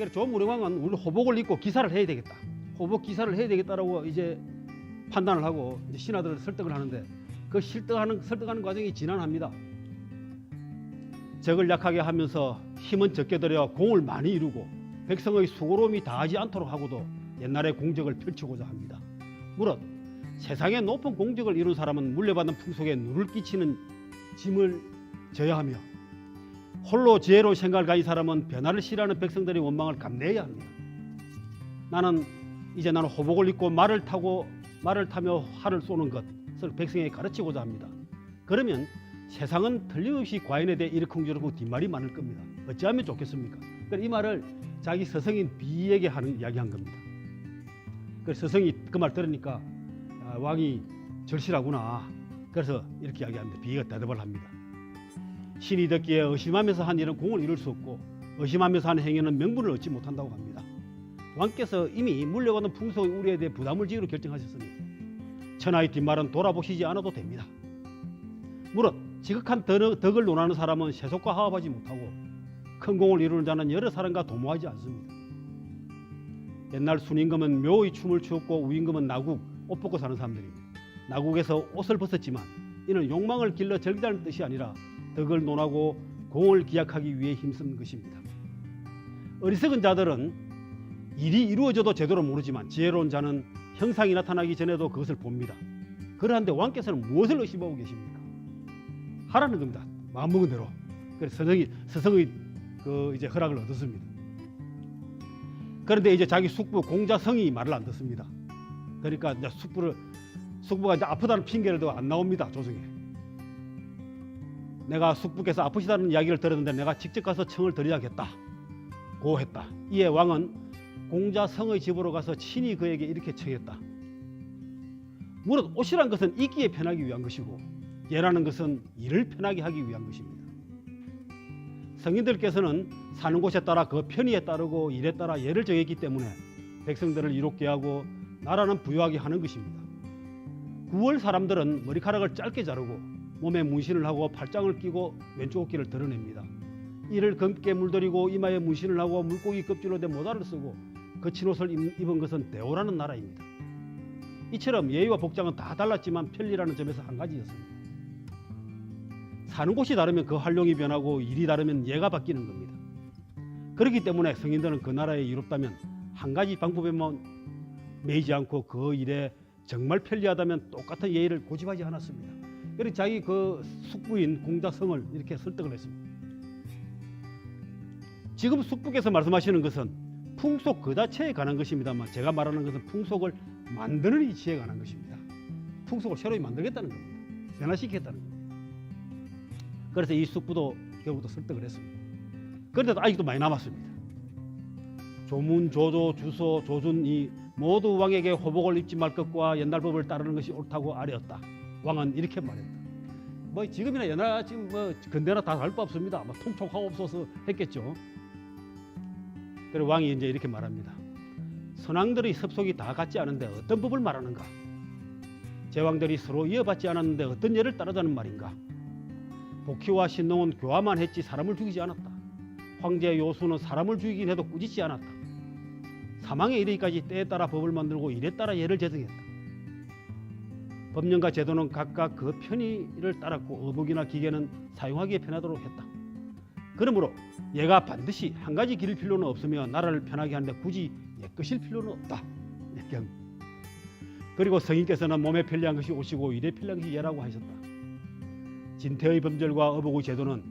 그래서 조무령왕은 우리 호복을 입고 기사를 해야 되겠다. 호복 기사를 해야 되겠다라고 이제 판단을 하고 이제 신하들을 설득을 하는데 그 설득하는 과정이 지난합니다. 적을 약하게 하면서 힘은 적게 들여 공을 많이 이루고 백성의 수고로움이 다하지 않도록 하고도 옛날의 공적을 펼치고자 합니다. 무릇 세상에 높은 공적을 이룬 사람은 물려받은 풍속에 누를 끼치는 짐을 져야 하며 홀로 지혜로운 생각을 가진 사람은 변화를 싫어하는 백성들의 원망을 감내해야 합니다. 나는 호복을 입고 말을 타며 활을 쏘는 것을 백성에게 가르치고자 합니다. 그러면 세상은 틀림없이 과인에 대해 이러쿵저러쿵 뒷말이 많을 겁니다. 어찌하면 좋겠습니까? 이 말을 자기 스승인 비에게 이야기한 겁니다. 그래서 스승이 그 말 들으니까 왕이 절실하구나. 그래서 이렇게 이야기합니다. 비가 대답을 합니다. 신이 듣기에 의심하면서 한 일은 공을 이룰 수 없고 의심하면서 하는 행위는 명분을 얻지 못한다고 합니다. 왕께서 이미 물려받은 풍속의 우리에 대해 부담을 지기로 결정하셨습니다. 천하의 뒷말은 돌아보시지 않아도 됩니다. 무릇 지극한 덕을 논하는 사람은 세속과 화합하지 못하고 큰 공을 이루는 자는 여러 사람과 도모하지 않습니다. 옛날 순임금은 묘의 춤을 추었고 우임금은 나국, 옷 벗고 사는 사람들입니다. 나국에서 옷을 벗었지만 이는 욕망을 길러 즐기다는 뜻이 아니라 덕을 논하고 공을 기약하기 위해 힘쓴 것입니다. 어리석은 자들은 일이 이루어져도 제대로 모르지만 지혜로운 자는 형상이 나타나기 전에도 그것을 봅니다. 그러한데 왕께서는 무엇을 의심하고 계십니까? 하라는 겁니다. 마음먹은 대로. 그래서 스승의 이제 허락을 얻었습니다. 그런데 이제 자기 숙부 공자성이 말을 안 듣습니다. 그러니까 이제 숙부가 이제 아프다는 핑계를 대고 안 나옵니다. 조정에. 내가 숙부께서 아프시다는 이야기를 들었는데 내가 직접 가서 청을 드려야겠다. 고했다. 이에 왕은 공자성의 집으로 가서 친히 그에게 이렇게 청했다. 무릇 옷이란 것은 입기에 편하기 위한 것이고 예라는 것은 일을 편하게 하기 위한 것입니다. 성인들께서는 사는 곳에 따라 그 편의에 따르고 일에 따라 예를 정했기 때문에 백성들을 이롭게 하고 나라는 부유하게 하는 것입니다. 9월 사람들은 머리카락을 짧게 자르고 몸에 문신을 하고 팔짱을 끼고 왼쪽 어깨를 드러냅니다. 이를 검게 물들이고 이마에 문신을 하고 물고기 껍질로 된 모자를 쓰고 거친 옷을 입은 것은 대오라는 나라입니다. 이처럼 예의와 복장은 다 달랐지만 편리라는 점에서 한 가지였습니다. 사는 곳이 다르면 그 활용이 변하고 일이 다르면 예가 바뀌는 겁니다. 그렇기 때문에 성인들은 그 나라에 이롭다면 한 가지 방법에만 매이지 않고 그 일에 정말 편리하다면 똑같은 예의를 고집하지 않았습니다. 그래서 자기 그 숙부인 공자성을 이렇게 설득을 했습니다. 지금 숙부께서 말씀하시는 것은 풍속 그 자체에 관한 것입니다만 제가 말하는 것은 풍속을 만드는 이치에 관한 것입니다. 풍속을 새로 만들겠다는 겁니다. 변화시키겠다는 겁니다. 그래서 이 숙부도 결국도 설득을 했습니다. 그런데도 아직도 많이 남았습니다. 조문, 조조, 주소, 조준 이 모두 왕에게 호복을 입지 말 것과 옛날 법을 따르는 것이 옳다고 아뢰었다. 왕은 이렇게 말했다. 지금이나 옛날 지금 근대나 다 다를 바 없습니다. 통촉하옵소서 했겠죠. 그리고 왕이 이제 이렇게 말합니다. 선왕들의 섭속이 다 같지 않은데 어떤 법을 말하는가? 제왕들이 서로 이어받지 않았는데 어떤 예를 따르자는 말인가? 복희와 신농은 교화만 했지 사람을 죽이지 않았다. 황제 요수는 사람을 죽이긴 해도 꾸짖지 않았다. 사망에 이르기까지 때에 따라 법을 만들고 일에 따라 예를 제정했다. 법령과 제도는 각각 그 편의를 따랐고 어복이나 기계는 사용하기에 편하도록 했다. 그러므로 얘가 반드시 한 가지 기를 필요는 없으며 나라를 편하게 하는데 굳이 예것일 필요는 없다. 이렇게 합니다. 그리고 성인께서는 몸에 편리한 것이 옷이고 일에 편리한 것이 예라고 하셨다. 진태의 범절과 어복의 제도는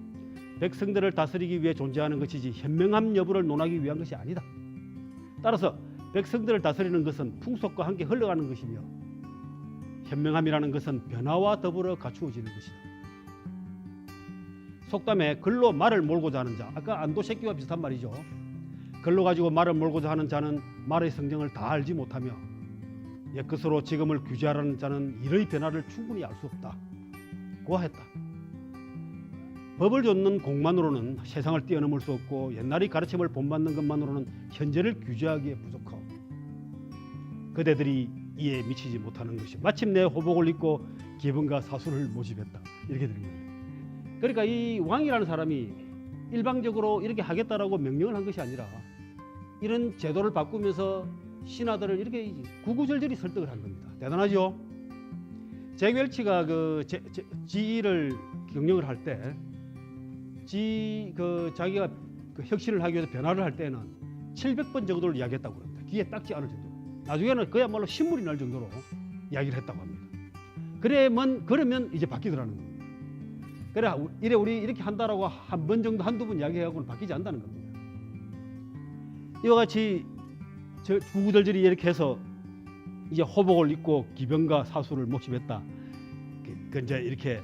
백성들을 다스리기 위해 존재하는 것이지 현명함 여부를 논하기 위한 것이 아니다. 따라서 백성들을 다스리는 것은 풍속과 함께 흘러가는 것이며 현명함이라는 것은 변화와 더불어 갖추어지는 것이다. 속담에 글로 말을 몰고자 하는 자, 아까 안도새끼와 비슷한 말이죠. 글로 가지고 말을 몰고자 하는 자는 말의 성정을 다 알지 못하며 옛것으로 지금을 규제하라는 자는 일의 변화를 충분히 알 수 없다. 고하했다. 법을 좇는 공만으로는 세상을 뛰어넘을 수 없고 옛날의 가르침을 본받는 것만으로는 현재를 규제하기에 부족하고 그대들이 이에 미치지 못하는 것이 마침내 호복을 입고 기분과 사수를 모집했다. 이렇게 되는 겁니다. 그러니까 이 왕이라는 사람이 일방적으로 이렇게 하겠다라고 명령을 한 것이 아니라 이런 제도를 바꾸면서 신하들을 이렇게 구구절절히 설득을 한 겁니다. 대단하죠? 잭 웰치가 지를 경영을 할 때, 자기가 혁신을 하기 위해서 변화를 할 때는 700번 정도를 이야기했다고 합니다. 귀에 딱지 않을 정도로. 나중에는 그야말로 신물이 날 정도로 이야기를 했다고 합니다. 그러면 이제 바뀌더라는 겁니다. 그래, 우리 이렇게 한다라고 한 번 정도, 한두 번 이야기하고는 바뀌지 않는다는 겁니다. 이와 같이 구구절절히 이렇게 해서 이제 호복을 입고 기병과 사수를 모집했다. 이제 이렇게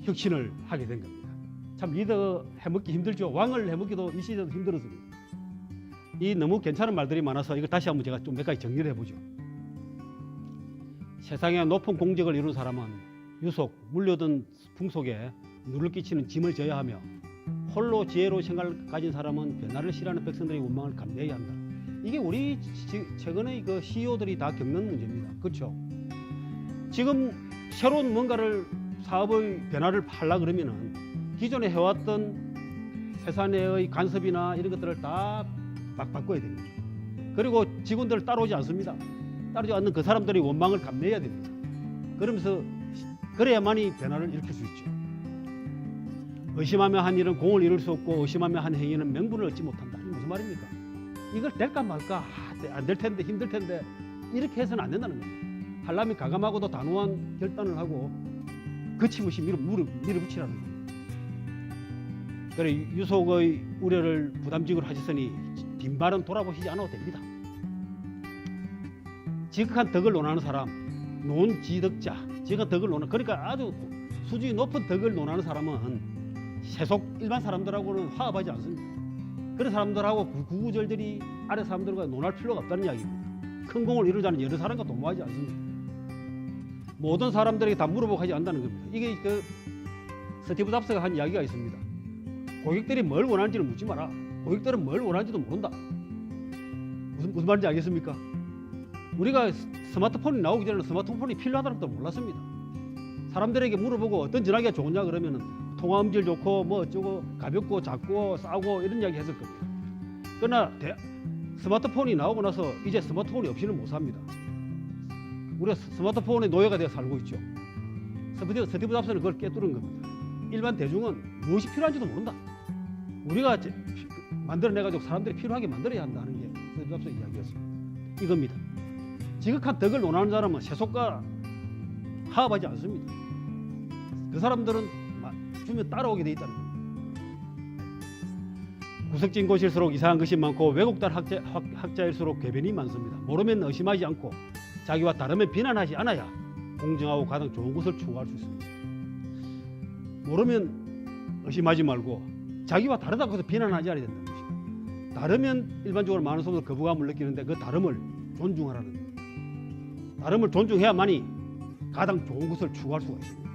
혁신을 하게 된 겁니다. 참 리더 해먹기 힘들죠. 왕을 해먹기도 이 시대도 힘들었습니다. 이 너무 괜찮은 말들이 많아서 이걸 다시 한번 제가 좀 몇 가지 정리를 해보죠. 세상에 높은 공적을 이룬 사람은 유속, 물려든 풍속에 누를 끼치는 짐을 져야 하며 홀로 지혜로운 생각을 가진 사람은 변화를 싫어하는 백성들의 원망을 감내해야 한다. 이게 우리 최근의 CEO들이 다 겪는 문제입니다. 그렇죠? 지금 새로운 뭔가를 사업의 변화를 하려고 그러면은 기존에 해왔던 회사 내의 간섭이나 이런 것들을 다 바꿔야 됩니다. 그리고 직원들을 따라오지 않습니다. 따르지 않는 그 사람들의 원망을 감내해야 됩니다. 그러면서 그래야만이 변화를 일으킬 수 있죠. 의심하며 한 일은 공을 이룰 수 없고 의심하며 한 행위는 명분을 얻지 못한다. 이게 무슨 말입니까? 이걸 될까 말까, 안 될 텐데, 힘들 텐데 이렇게 해서는 안 된다는 겁니다. 하려면 가감하고도 단호한 결단을 하고 거침없이 밀어붙이라는 겁니다. 그래, 유속의 우려를 부담직으로 하셨으니 빈발은 돌아보시지 않아도 됩니다. 지극한 덕을 논하는 사람, 논지덕자, 지극한 덕을 논하는, 그러니까 아주 수준이 높은 덕을 논하는 사람은 세속 일반 사람들하고는 화합하지 않습니다. 그런 사람들하고 구구절절히 아래 사람들과 논할 필요가 없다는 이야기입니다. 큰 공을 이루자는 여러 사람과 도모하지 않습니다. 모든 사람들에게 다 물어보고 하지 않는다는 겁니다. 이게 스티브 잡스가 한 이야기가 있습니다. 고객들이 뭘 원하는지를 묻지 마라. 고객들은 뭘 원하는지도 모른다. 무슨 말인지 알겠습니까? 우리가 스마트폰이 나오기 전에는 스마트폰이 필요하다는 것도 몰랐습니다. 사람들에게 물어보고 어떤 전화기가 좋으냐 그러면은 통화 음질 좋고 뭐 어쩌고 가볍고 작고 싸고 이런 이야기 했을 겁니다. 그러나 스마트폰이 나오고 나서 이제 스마트폰이 없이는 못 삽니다. 우리가 스마트폰의 노예가 되어 살고 있죠. 스티브 잡스는 그걸 깨뚫은 겁니다. 일반 대중은 무엇이 필요한지도 모른다. 우리가 만들어내가지고 사람들이 필요하게 만들어야 한다는 게 스티브 잡스의 이야기였습니다. 이겁니다. 지극한 덕을 논하는 사람은 세속과 화합하지 않습니다. 그 사람들은 주면 따라오게 돼 있다는 겁니다. 구석진 곳일수록 이상한 것이 많고 왜곡된 학자일수록 궤변이 많습니다. 모르면 의심하지 않고 자기와 다르면 비난하지 않아야 공정하고 가장 좋은 것을 추구할 수 있습니다. 모르면 의심하지 말고 자기와 다르다고 해서 비난하지 않아야 된다는 것입니다. 다르면 일반적으로 많은 사람들 거부감을 느끼는데 그 다름을 존중하라는 겁니다. 다름을 존중해야만이 가장 좋은 것을 추구할 수가 있습니다.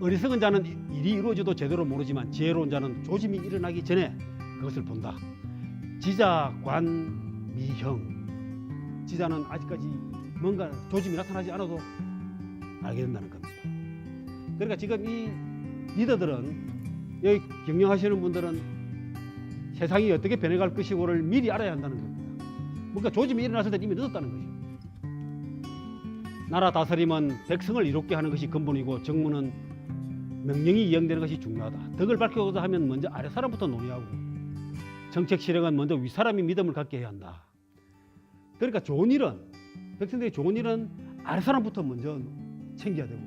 어리석은 자는 일이 이루어져도 제대로 모르지만 지혜로운 자는 조짐이 일어나기 전에 그것을 본다. 지자, 관, 미형. 지자는 아직까지 뭔가 조짐이 나타나지 않아도 알게 된다는 겁니다. 그러니까 지금 이 리더들은, 여기 경영하시는 분들은 세상이 어떻게 변해갈 것이고를 미리 알아야 한다는 겁니다. 뭔가 조짐이 일어났을 때 이미 늦었다는 거죠. 나라 다스림은 백성을 이롭게 하는 것이 근본이고 정무는 명령이 이행되는 것이 중요하다. 덕을 밝히고자 하면 먼저 아래 사람부터 논의하고 정책 실행은 먼저 위 사람이 믿음을 갖게 해야 한다. 그러니까 좋은 일은, 백성들이 좋은 일은 아래 사람부터 먼저 챙겨야 되고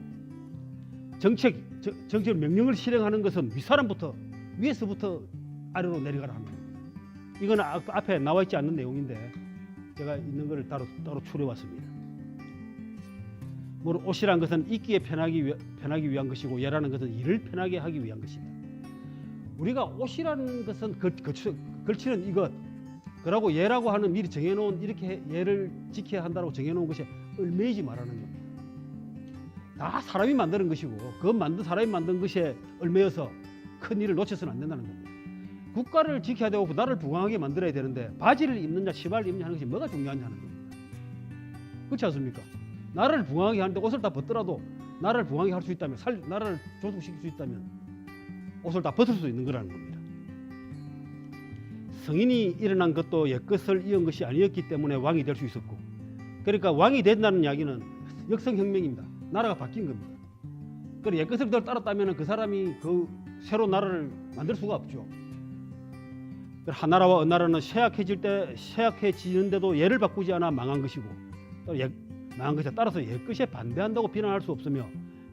정책 명령을 실행하는 것은 위 사람부터, 위에서부터 아래로 내려가라 합니다. 이건 앞에 나와 있지 않는 내용인데 제가 있는 것을 따로 추려왔습니다. 옷이란 것은 입기에 편하기 위한 것이고 예라는 것은 일을 편하게 하기 위한 것이다. 우리가 옷이라는 것은 걸치는 이것, 그러고 예라고 하는 미리 정해놓은, 이렇게 예를 지켜야 한다고 정해놓은 것이 얽매이지 말라는 겁니다. 다 사람이 만드는 것이고 사람이 만든 것에 얽매여서 큰 일을 놓쳐서는 안 된다는 겁니다. 국가를 지켜야 되고 나라를 부강하게 만들어야 되는데 바지를 입느냐 시발을 입느냐 하는 것이 뭐가 중요하냐 하는 겁니다. 그렇지 않습니까? 나라를 부강하게 하는데 옷을 다 벗더라도 나라를 부강하게 할 수 있다면, 나라를 조속시킬 수 있다면 옷을 다 벗을 수 있는 거라는 겁니다. 성인이 일어난 것도 옛것을 이은 것이 아니었기 때문에 왕이 될 수 있었고, 그러니까 왕이 된다는 이야기는 역성혁명입니다. 나라가 바뀐 겁니다. 그리고 옛것을 그대로 따랐다면 그 사람이 그 새로운 나라를 만들 수가 없죠. 한 나라와 어느 나라는 쇠약해지는데도 예를 바꾸지 않아 망한 것이고, 또 망한 것에 따라서 옛것에 반대한다고 비난할 수 없으며,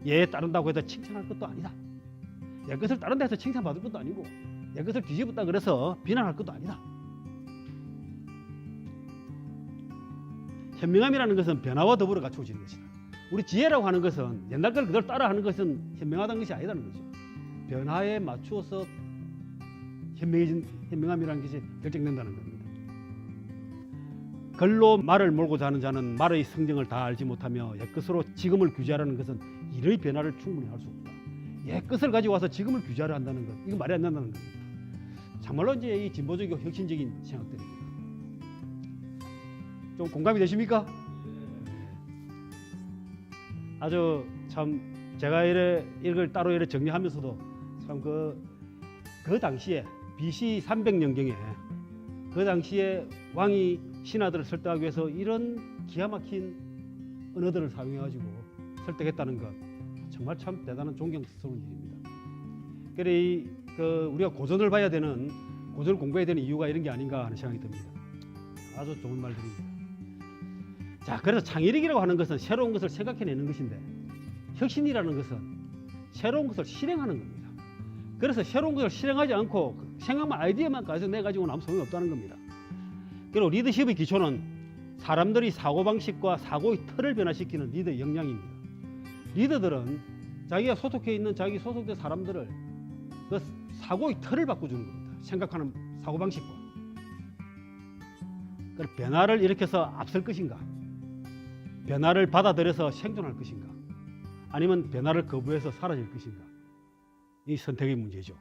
예에 따른다고 해서 칭찬할 것도 아니다. 옛것을 따른다 해서 칭찬받을 것도 아니고, 옛것을 뒤집었다 그래서 비난할 것도 아니다. 현명함이라는 것은 변화와 더불어 갖추어지는 것이다. 우리 지혜라고 하는 것은 옛날 걸 그대로 따라하는 것은 현명하다는 것이 아니라는 거죠. 변화에 맞추어서 현명함이라는 것이 결정된다는 겁니다. 글로 말을 몰고자 하는 자는 말의 성정을 다 알지 못하며 옛것으로 지금을 규제하라는 것은 일의 변화를 충분히 할 수 없다. 옛것을 가지고 와서 지금을 규제하려 한다는 것, 이거 말이 안 된다는 겁니다. 정말로 이제 이 진보적이고 혁신적인 생각들입니다. 좀 공감이 되십니까? 아주 참 제가 이걸 따로 정리하면서도 참 그 당시에 BC 300년경에 그 당시에 왕이 신하들을 설득하기 위해서 이런 기가 막힌 언어들을 사용해가지고 설득했다는 것, 정말 참 대단한 존경스러운 일입니다. 그래 우리가 고전을 봐야 되는, 고전을 공부해야 되는 이유가 이런 게 아닌가 하는 생각이 듭니다. 아주 좋은 말들입니다. 자, 그래서 창의력이라고 하는 것은 새로운 것을 생각해내는 것인데, 혁신이라는 것은 새로운 것을 실행하는 겁니다. 그래서 새로운 것을 실행하지 않고 생각만, 아이디어만 가지고는 아무 소용이 없다는 겁니다. 그리고 리더십의 기초는 사람들이 사고방식과 사고의 틀을 변화시키는 리더의 역량입니다. 리더들은 자기가 소속해 있는 자기 소속된 사람들을 그 사고의 틀을 바꿔주는 겁니다. 생각하는 사고방식과. 그래서 변화를 일으켜서 앞설 것인가, 변화를 받아들여서 생존할 것인가, 아니면 변화를 거부해서 사라질 것인가, 이 선택의 문제죠.